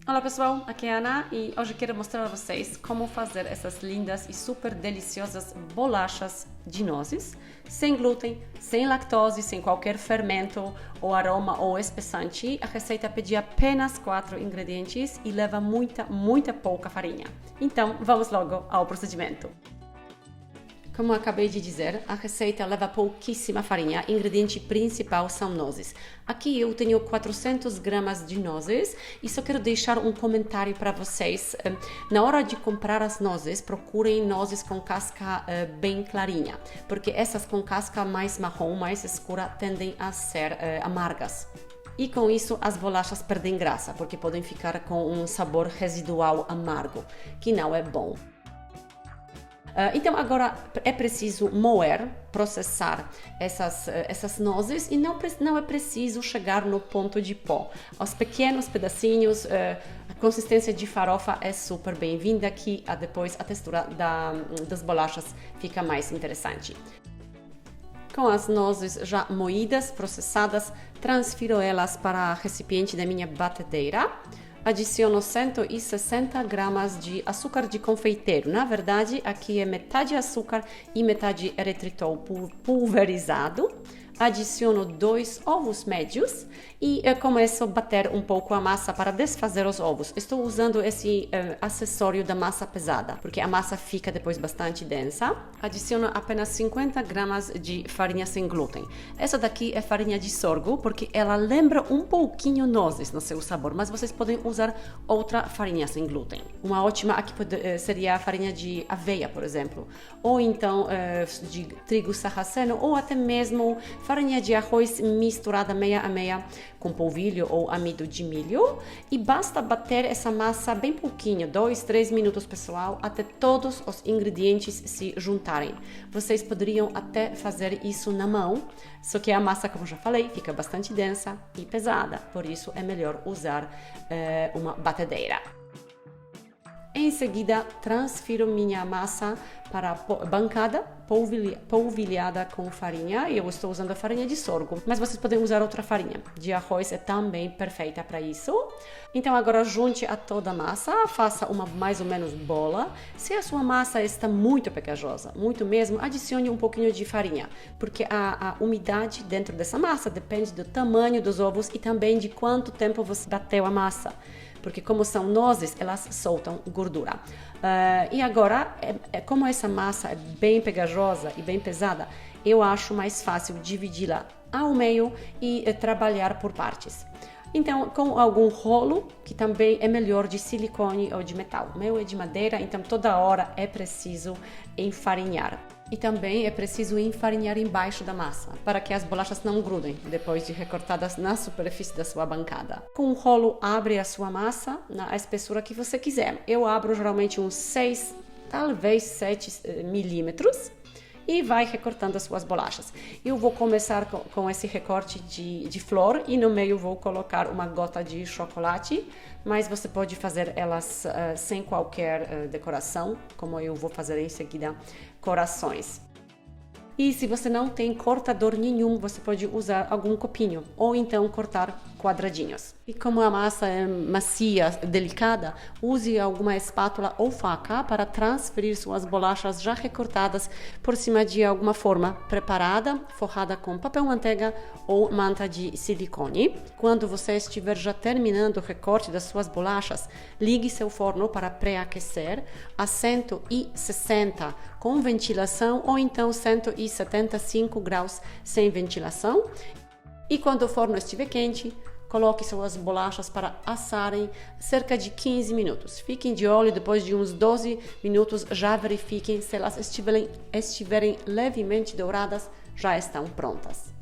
Olá pessoal, aqui é a Ana e hoje quero mostrar a vocês como fazer essas lindas e super deliciosas bolachas de nozes, sem glúten, sem lactose, sem qualquer fermento ou aroma ou espessante. A receita pede apenas 4 ingredientes e leva muita pouca farinha. Então vamos logo ao procedimento. Como eu acabei de dizer, a receita leva pouquíssima farinha, o ingrediente principal são nozes. Aqui eu tenho 400 gramas de nozes e só quero deixar um comentário para vocês. Na hora de comprar as nozes, procurem nozes com casca bem clarinha, porque essas com casca mais marrom, mais escura, tendem a ser amargas. E com isso as bolachas perdem graça, porque podem ficar com um sabor residual amargo, que não é bom. Então agora é preciso moer, processar essas nozes e não é preciso chegar no ponto de pó. Os pequenos pedacinhos, a consistência de farofa é super bem-vinda, que depois a textura das bolachas fica mais interessante. Com as nozes já moídas, processadas, transfiro elas para o recipiente da minha batedeira. Adiciono 160 gramas de açúcar de confeiteiro. Na verdade, aqui é metade açúcar e metade eritritol pulverizado. Adiciono 2 ovos médios e começo a bater um pouco a massa para desfazer os ovos. Estou usando esse acessório da massa pesada, porque a massa fica depois bastante densa. Adiciono apenas 50 gramas de farinha sem glúten. Essa daqui é farinha de sorgo, porque ela lembra um pouquinho nozes no seu sabor, mas vocês podem usar outra farinha sem glúten. Uma ótima aqui seria a farinha de aveia, por exemplo, ou então de trigo sarraceno, ou até mesmo farinha de arroz misturada meia a meia com polvilho ou amido de milho, e basta bater essa massa bem pouquinho, 2-3 minutos, pessoal, até todos os ingredientes se juntarem. Vocês poderiam até fazer isso na mão, só que a massa, como já falei, fica bastante densa e pesada, por isso é melhor usar uma batedeira. Em seguida, transfiro minha massa para a bancada polvilhada com farinha. Eu estou usando a farinha de sorgo, mas vocês podem usar outra farinha. De arroz é também perfeita para isso. Então agora junte a toda a massa, faça uma mais ou menos bola. Se a sua massa está muito pegajosa, muito mesmo, adicione um pouquinho de farinha, porque a umidade dentro dessa massa depende do tamanho dos ovos e também de quanto tempo você bateu a massa. Porque como são nozes, elas soltam gordura. E agora, como essa massa é bem pegajosa e bem pesada, eu acho mais fácil dividi-la ao meio e trabalhar por partes. Então, com algum rolo, que também é melhor de silicone ou de metal. O meu é de madeira, então toda hora é preciso enfarinhar. E também é preciso enfarinhar embaixo da massa, para que as bolachas não grudem depois de recortadas na superfície da sua bancada. Com o rolo, abre a sua massa na espessura que você quiser. Eu abro geralmente uns 6, talvez 7 milímetros. E vai recortando as suas bolachas. Eu vou começar com esse recorte de flor e no meio vou colocar uma gota de chocolate, mas você pode fazer elas sem qualquer decoração, como eu vou fazer em seguida, corações. E se você não tem cortador nenhum, você pode usar algum copinho ou então cortar quadradinhos. E como a massa é macia, delicada, use alguma espátula ou faca para transferir suas bolachas já recortadas por cima de alguma forma preparada, forrada com papel manteiga ou manta de silicone. Quando você estiver já terminando o recorte das suas bolachas, ligue seu forno para pré-aquecer a 160 com ventilação ou então 175 graus sem ventilação. E quando o forno estiver quente, coloque suas bolachas para assarem cerca de 15 minutos. Fiquem de olho, depois de uns 12 minutos já verifiquem se elas estiverem levemente douradas, já estão prontas.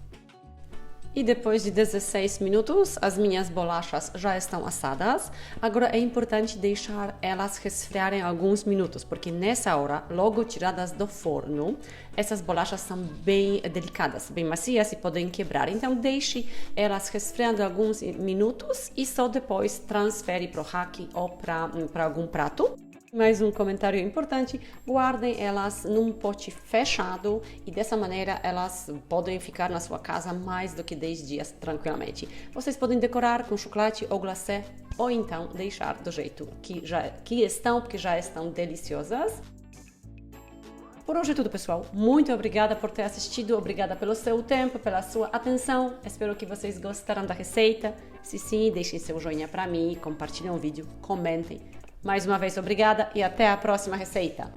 E depois de 16 minutos, as minhas bolachas já estão assadas. Agora é importante deixar elas resfriarem alguns minutos, porque nessa hora, logo tiradas do forno, essas bolachas são bem delicadas, bem macias e podem quebrar. Então deixe elas resfriando alguns minutos e só depois transfere para o rack ou para algum prato. Mais um comentário importante: guardem elas num pote fechado e dessa maneira elas podem ficar na sua casa mais do que 10 dias tranquilamente. Vocês podem decorar com chocolate ou glacê ou então deixar do jeito que estão, porque já estão deliciosas. Por hoje é tudo, pessoal. Muito obrigada por ter assistido, obrigada pelo seu tempo, pela sua atenção. Espero que vocês gostaram da receita. Se sim, deixem seu joinha para mim, compartilhem o vídeo, comentem. Mais uma vez, obrigada e até a próxima receita!